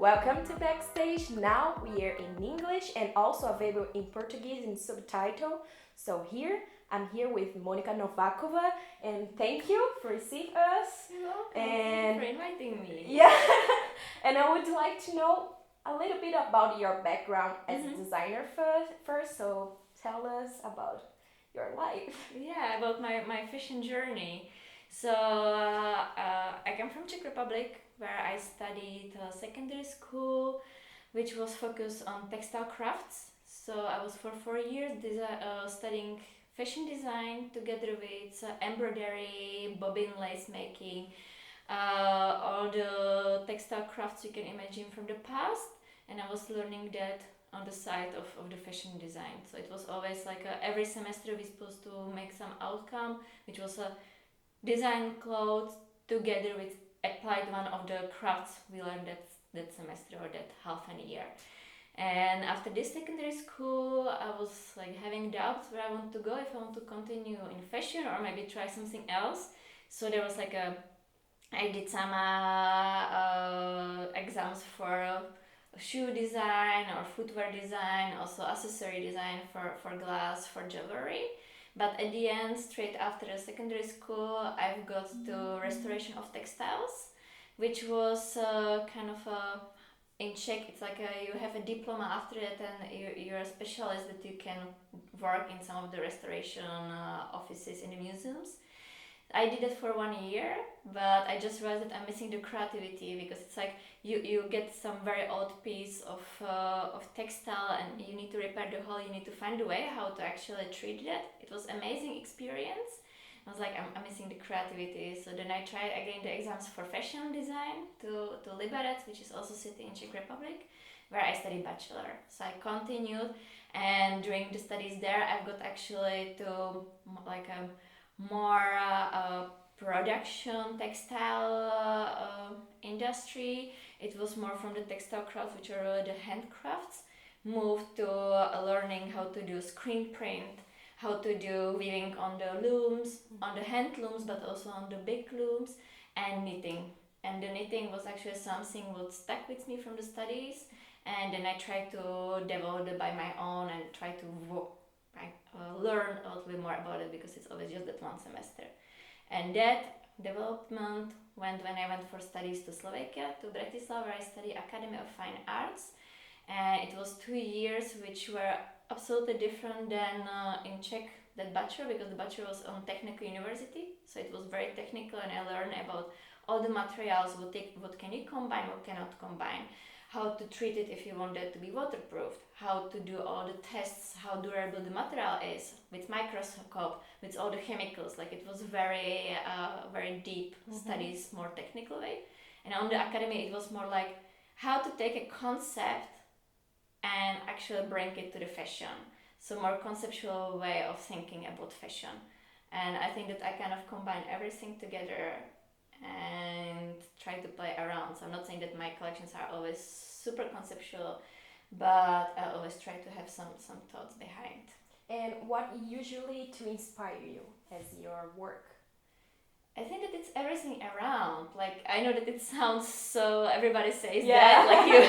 Welcome to Backstage. Now we are in English and also available in Portuguese in subtitle. So I'm here with Monika Novakova, and thank you for receiving us. You're welcome. And Thank you for inviting me. yeah, and I would like to know a little bit about your background as a designer first. So tell us about your life. Yeah, about my fashion journey. So I come from Czech Republic, where I studied secondary school, which was focused on textile crafts. So I was for 4 years studying fashion design together with embroidery, bobbin lace making, all the textile crafts you can imagine from the past, and I was learning that on the side of the fashion design. So it was always like every semester we're supposed to make some outcome, which was a design clothes together with applied one of the crafts we learned that semester or that half a year. And after this secondary school, I was like having doubts where I want to go, if I want to continue in fashion or maybe try something else. So there was like I did some exams for shoe design or footwear design, also accessory design for glass, for jewelry. But at the end, straight after the secondary school, I've got to restoration of textiles, which was kind of in Czech, it's like you have a diploma after that, and you're a specialist that you can work in some of the restoration offices in the museums. I did it for 1 year, but I just realized that I'm missing the creativity, because it's like you get some very old piece of textile and you need to repair the whole, you need to find a way how to actually treat that. It was amazing experience. I was like, I'm missing the creativity. So then I tried again the exams for fashion design to Liberec, which is also city in Czech Republic, where I studied bachelor. So I continued, and during the studies there, I've got actually to like a more production textile industry. It was more from the textile crafts, which are really the handcrafts. Moved to learning how to do screen print, how to do weaving on the looms, on the hand looms, but also on the big looms, and knitting. And the knitting was actually something that stuck with me from the studies, and then I tried to develop it by my own and try to learn a little bit more about it, because it's always just that one semester. And that development went when I went for studies to Slovakia, to Bratislava, where I studied Academy of Fine Arts. And it was 2 years which were absolutely different than in Czech, that bachelor, because the bachelor was on technical university, so it was very technical, and I learned about all the materials, what can you combine, what cannot combine, how to treat it if you want it to be waterproof, how to do all the tests, how durable the material is with microscope, with all the chemicals. Like it was very deep studies, more technical way. And on the academy it was more like how to take a concept and actually bring it to the fashion. So more conceptual way of thinking about fashion. And I think that I kind of combine everything together and try to play around. So I'm not saying that my collections are always super conceptual, but I always try to have some thoughts behind. And what usually to inspire you as your work? I think that it's everything around. Like, I know that it sounds so, everybody says that, like you,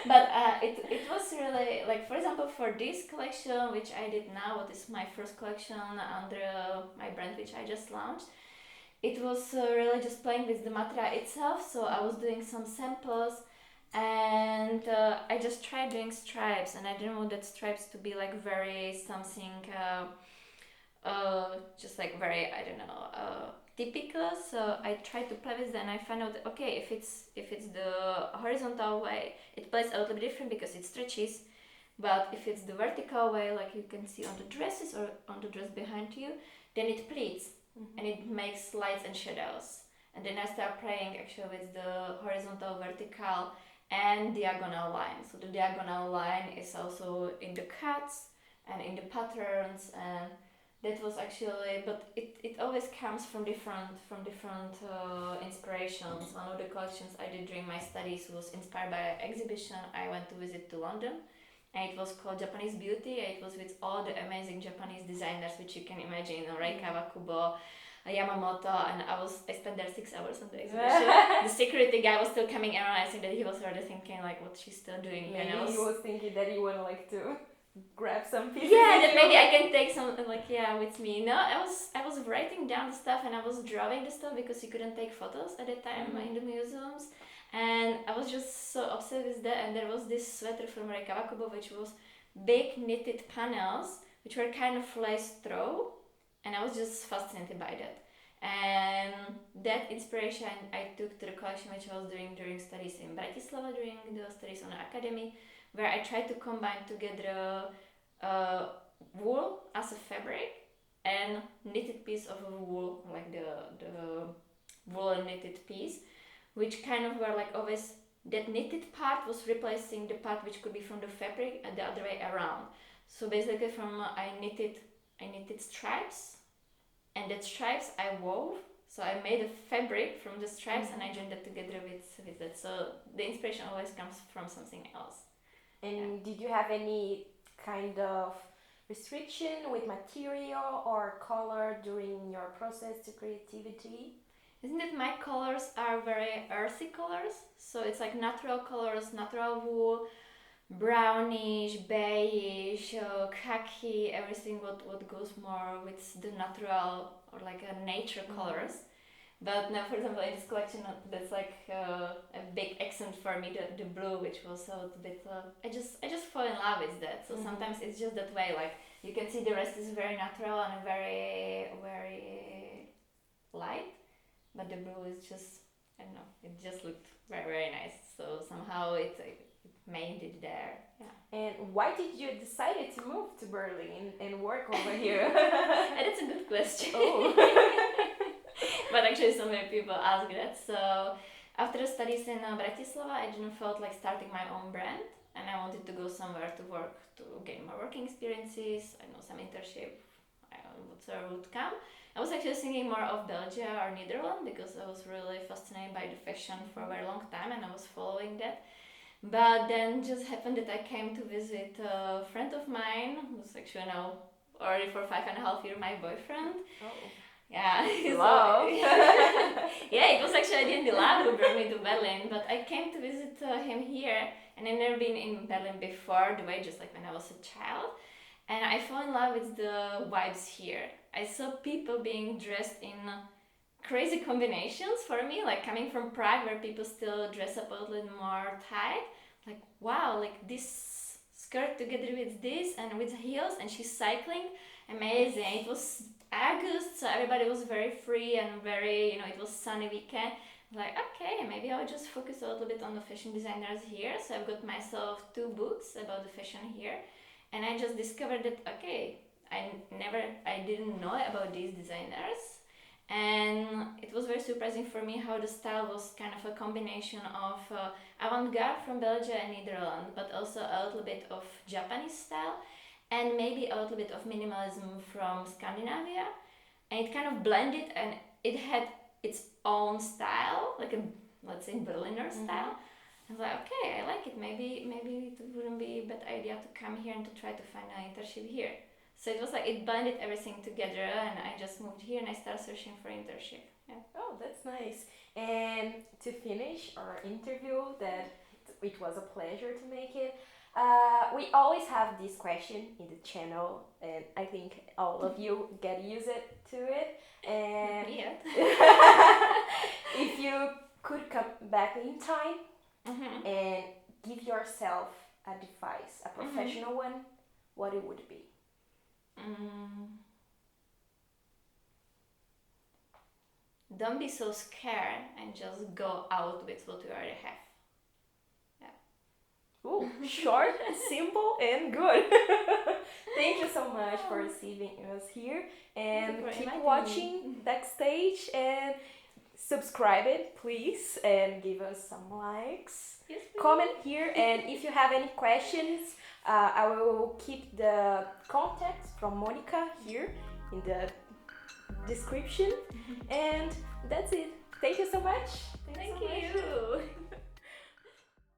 but it was really, like, for example, for this collection, which I did now, what is my first collection under my brand, which I just launched, it was really just playing with the material itself. So I was doing some samples, and I just tried doing stripes, and I didn't want that stripes to be like very something just like very, I don't know, typical. So I tried to play with that, and I found out that, okay, if it's the horizontal way, it plays a little bit different because it stretches. But if it's the vertical way, like you can see on the dresses or on the dress behind you, then it pleats. And it makes lights and shadows. And then I start playing actually with the horizontal, vertical, and diagonal line. So the diagonal line is also in the cuts and in the patterns, and that was actually, but it always comes from different inspirations. One of the collections I did during my studies was inspired by an exhibition I went to visit to London, and it was called Japanese Beauty. It was with all the amazing Japanese designers which you can imagine, Rei Kawakubo, Yamamoto, and I spent there 6 hours on the exhibition. The security guy was still coming around. I think that he was already thinking like, what she's still doing here. Maybe he was thinking that you would like to grab some pieces. Yeah, that maybe I can take some with me. No, I was writing down the stuff and I was drawing the stuff because you couldn't take photos at that time in the museums, and I was just so obsessed with that. And there was this sweater from Novakova, which was big knitted panels, which were kind of laced through, and I was just fascinated by that. And that inspiration I took to the collection which I was doing during studies in Bratislava, during the studies on the academy, where I tried to combine together wool as a fabric and knitted piece of wool, like the woolen knitted piece, which kind of were like always, that knitted part was replacing the part which could be from the fabric and the other way around. So basically I knitted stripes, and that stripes I wove. So I made a fabric from the stripes and I joined that together with that. So the inspiration always comes from something else. And did you have any kind of restriction with material or color during your process to creativity? Isn't it my colors are very earthy colors? So it's like natural colors, natural wool, brownish, beige, khaki, everything what goes more with the natural or like a nature colors. But now, for example, in this collection, that's like a big accent for me, the blue, which was a bit. I just fall in love with that. So sometimes it's just that way. Like you can see the rest is very natural and very light, but the blue is just, I don't know. It just looked very, very nice. So somehow it made it there. Yeah. And why did you decide to move to Berlin and work over here? And that's a good question. Oh. But actually so many people ask that. So after the studies in Bratislava, I didn't felt like starting my own brand, and I wanted to go somewhere to work, to gain more working experiences, I know some internship, I don't know whatever would come. I was actually thinking more of Belgium or Netherlands because I was really fascinated by the fashion for a very long time and I was following that. But then just happened that I came to visit a friend of mine who's actually now already for 5.5 years my boyfriend. Oh. Yeah. Wow. Yeah, it was actually in the lab who brought me to Berlin, but I came to visit him here, and I've never been in Berlin before, the way just like when I was a child, and I fell in love with the vibes here. I saw people being dressed in crazy combinations for me, like coming from Prague where people still dress up a little more tight, like wow, like this skirt together with this and with heels, and she's cycling, amazing. It was August, so everybody was very free and very, it was sunny weekend. Like, okay, maybe I'll just focus a little bit on the fashion designers here. So I've got myself 2 books about the fashion here, and I just discovered that okay, I didn't know about these designers, and it was very surprising for me how the style was kind of a combination of avant-garde from Belgium and Netherlands, but also a little bit of Japanese style, and maybe a little bit of minimalism from Scandinavia, and it kind of blended, and it had its own style, like a, let's say, Berliner style. I was like, okay, I like it. Maybe it wouldn't be a bad idea to come here and to try to find an internship here. So it was like it blended everything together, and I just moved here and I started searching for internship. Yeah. Oh, that's nice. And to finish our interview, that it was a pleasure to make it. We always have this question in the channel, and I think all of you get used to it. And if you could come back in time and give yourself advice, a professional one, what it would be? Don't be so scared and just go out with what you already have. Ooh, short, simple, and good. Thank you so much for receiving us here, and keep watching Backstage and subscribe it, please, and give us some likes. Yes, comment here, and if you have any questions, I will keep the contacts from Monika here in the description. And that's it. Thank you so much. Thank you.